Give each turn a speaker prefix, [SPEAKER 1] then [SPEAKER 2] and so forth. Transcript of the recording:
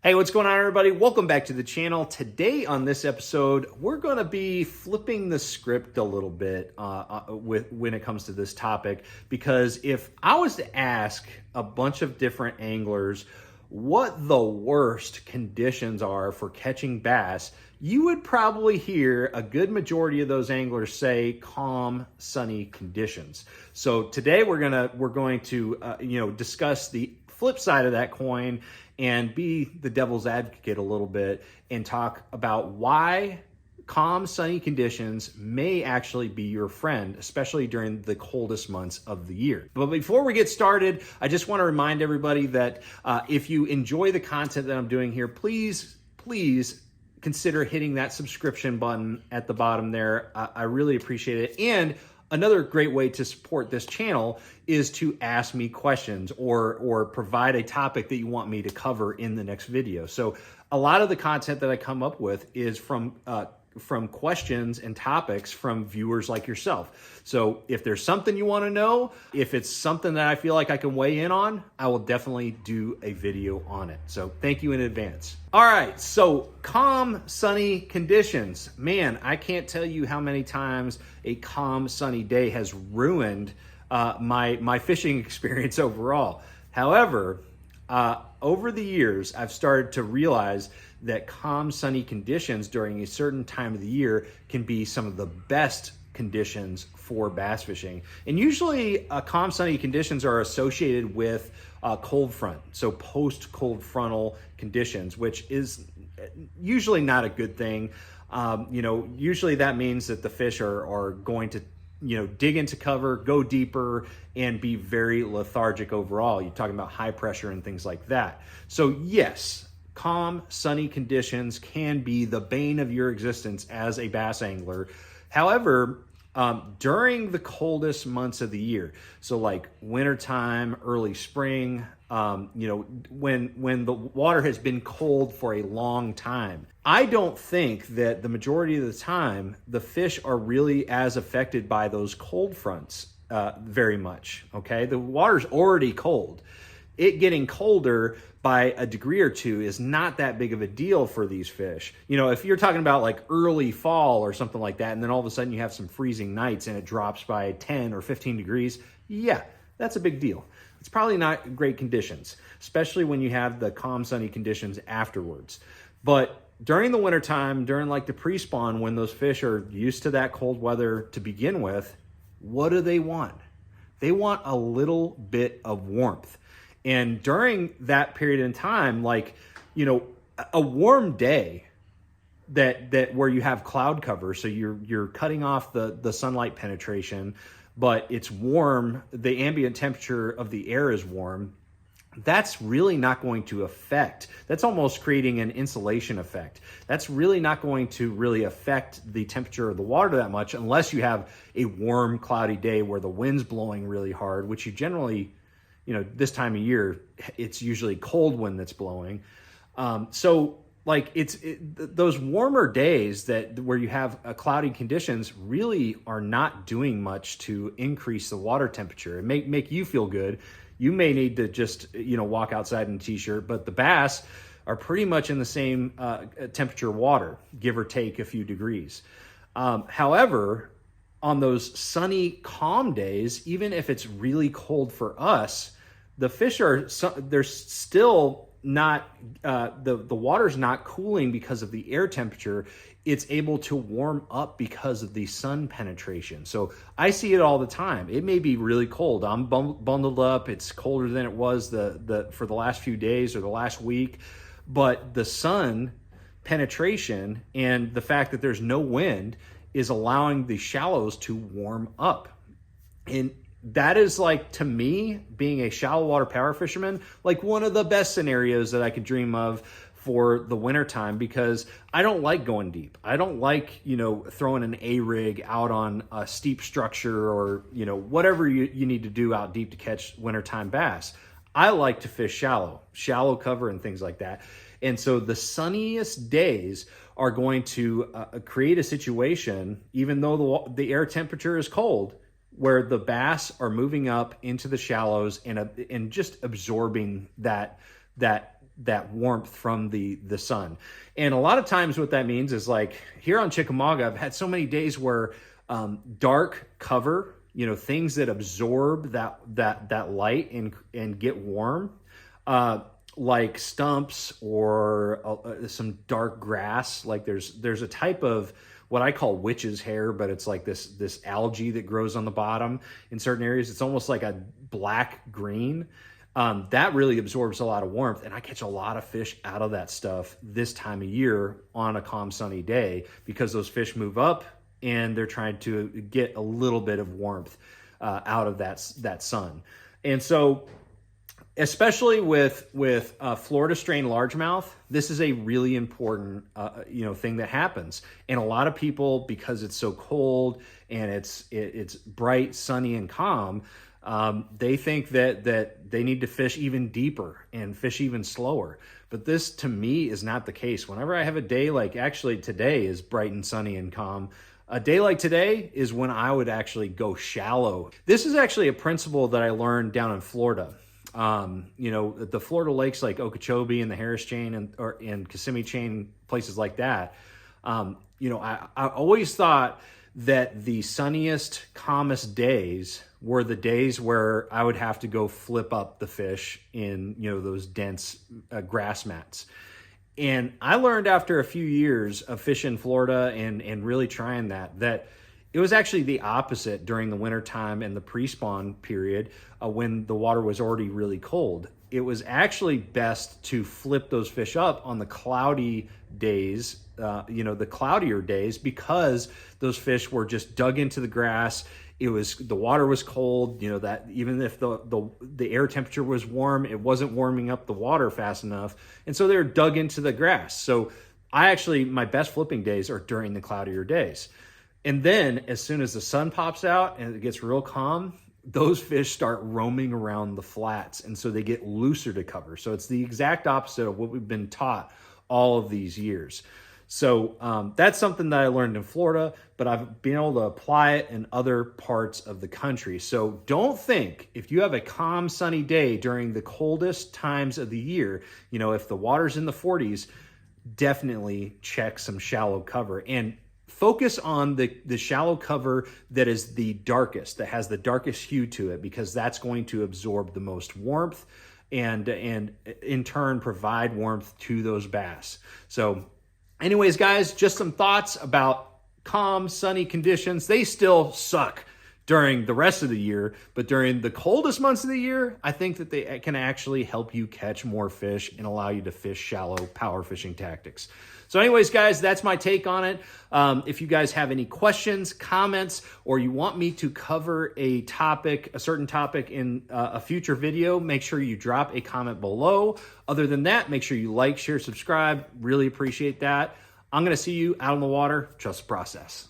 [SPEAKER 1] Hey, what's going on, everybody? Welcome back to the channel. Today on this episode, we're going to be flipping the script a little bit when it comes to this topic, because if I was to ask a bunch of different anglers what the worst conditions are for catching bass, you would probably hear a good majority of those anglers say calm, sunny conditions. So today we're going to discuss the flip side of that coin and be the devil's advocate a little bit and talk about why calm, sunny conditions may actually be your friend, especially during the coldest months of the year. But before we get started, I just want to remind everybody that if you enjoy the content that I'm doing here, please consider hitting that subscription button at the bottom there. I really appreciate it. And another great way to support this channel is to ask me questions or provide a topic that you want me to cover in the next video. So a lot of the content that I come up with is from questions and topics from viewers like yourself. So if there's something you want to know, if it's something that I feel like I can weigh in on, I will definitely do a video on it. So thank you in advance. All right, so calm, sunny conditions. Man, I can't tell you how many times a calm, sunny day has ruined my fishing experience overall. However, over the years, I've started to realize that calm, sunny conditions during a certain time of the year can be some of the best conditions for bass fishing. And usually calm, sunny conditions are associated with cold front, so post-cold frontal conditions, which is usually not a good thing. Usually that means that the fish are going to dig into cover, go deeper, and be very lethargic overall. You're talking about high pressure and things like that. So yes, calm, sunny conditions can be the bane of your existence as a bass angler. However, during the coldest months of the year, so like wintertime, early spring, when the water has been cold for a long time, I don't think that the majority of the time the fish are really as affected by those cold fronts very much. Okay, the water's already cold. It getting colder by a degree or two is not that big of a deal for these fish. If you're talking about like early fall or something like that, and then all of a sudden you have some freezing nights and it drops by 10 or 15 degrees, yeah, that's a big deal. It's probably not great conditions, especially when you have the calm, sunny conditions afterwards. But during the wintertime, during like the pre-spawn, when those fish are used to that cold weather to begin with, what do they want? They want a little bit of warmth. And during that period in time, a warm day that where you have cloud cover, so you're cutting off the sunlight penetration, but it's warm, the ambient temperature of the air is warm, that's really not going to affect, that's almost creating an insulation effect. That's really not going to really affect the temperature of the water that much unless you have a warm, cloudy day where the wind's blowing really hard, which you generally, this time of year, it's usually cold wind that's blowing. Those warmer days where you have cloudy conditions really are not doing much to increase the water temperature. It make you feel good. You may need to just, walk outside in a t-shirt, but the bass are pretty much in the same temperature water, give or take a few degrees. However, on those sunny, calm days, even if it's really cold for us, the fish they're still not, the water's not cooling because of the air temperature. It's able to warm up because of the sun penetration. So I see it all the time. It may be really cold. I'm bundled up. It's colder than it was for the last few days or the last week. But the sun penetration and the fact that there's no wind is allowing the shallows to warm up. And that is, like, to me, being a shallow water power fisherman, like one of the best scenarios that I could dream of for the wintertime, because I don't like going deep. I don't like, throwing an A-rig out on a steep structure or, whatever you need to do out deep to catch wintertime bass. I like to fish shallow cover and things like that. And so the sunniest days are going to create a situation, even though the air temperature is cold, where the bass are moving up into the shallows and just absorbing that that warmth from the sun. And a lot of times what that means is, like here on Chickamauga, I've had so many days where dark cover, you know, things that absorb that light and get warm, like stumps or some dark grass. Like there's a type of what I call witch's hair, but it's like this algae that grows on the bottom in certain areas. It's almost like a black green. That really absorbs a lot of warmth, and I catch a lot of fish out of that stuff this time of year on a calm, sunny day, because those fish move up and they're trying to get a little bit of warmth out of that sun. And so, especially with Florida strain largemouth, this is a really important thing that happens. And a lot of people, because it's so cold and it's bright, sunny, and calm, they think that they need to fish even deeper and fish even slower. But this, to me, is not the case. Whenever I have a day like, actually today is bright and sunny and calm, a day like today is when I would actually go shallow. This is actually a principle that I learned down in Florida. The Florida lakes like Okeechobee and the Harris Chain and Kissimmee Chain, places like that. I always thought that the sunniest, calmest days were the days where I would have to go flip up the fish in, those dense grass mats. And I learned after a few years of fishing Florida and really trying that it was actually the opposite during the wintertime and the pre-spawn period when the water was already really cold. It was actually best to flip those fish up on the cloudy days, the cloudier days, because those fish were just dug into the grass. The water was cold, that even if the air temperature was warm, it wasn't warming up the water fast enough. And so they were dug into the grass. So my best flipping days are during the cloudier days. And then as soon as the sun pops out and it gets real calm, those fish start roaming around the flats. And so they get looser to cover. So it's the exact opposite of what we've been taught all of these years. So that's something that I learned in Florida, but I've been able to apply it in other parts of the country. So don't think, if you have a calm, sunny day during the coldest times of the year, if the water's in the 40s, definitely check some shallow cover and focus on the shallow cover that is the darkest, that has the darkest hue to it, because that's going to absorb the most warmth and in turn provide warmth to those bass. So anyways, guys, just some thoughts about calm, sunny conditions. They still suck during the rest of the year, but during the coldest months of the year, I think that they can actually help you catch more fish and allow you to fish shallow power fishing tactics. So anyways, guys, that's my take on it. If you guys have any questions, comments, or you want me to cover a certain topic in a future video, make sure you drop a comment below. Other than that, make sure you like, share, subscribe. Really appreciate that. I'm going to see you out on the water. Trust the process.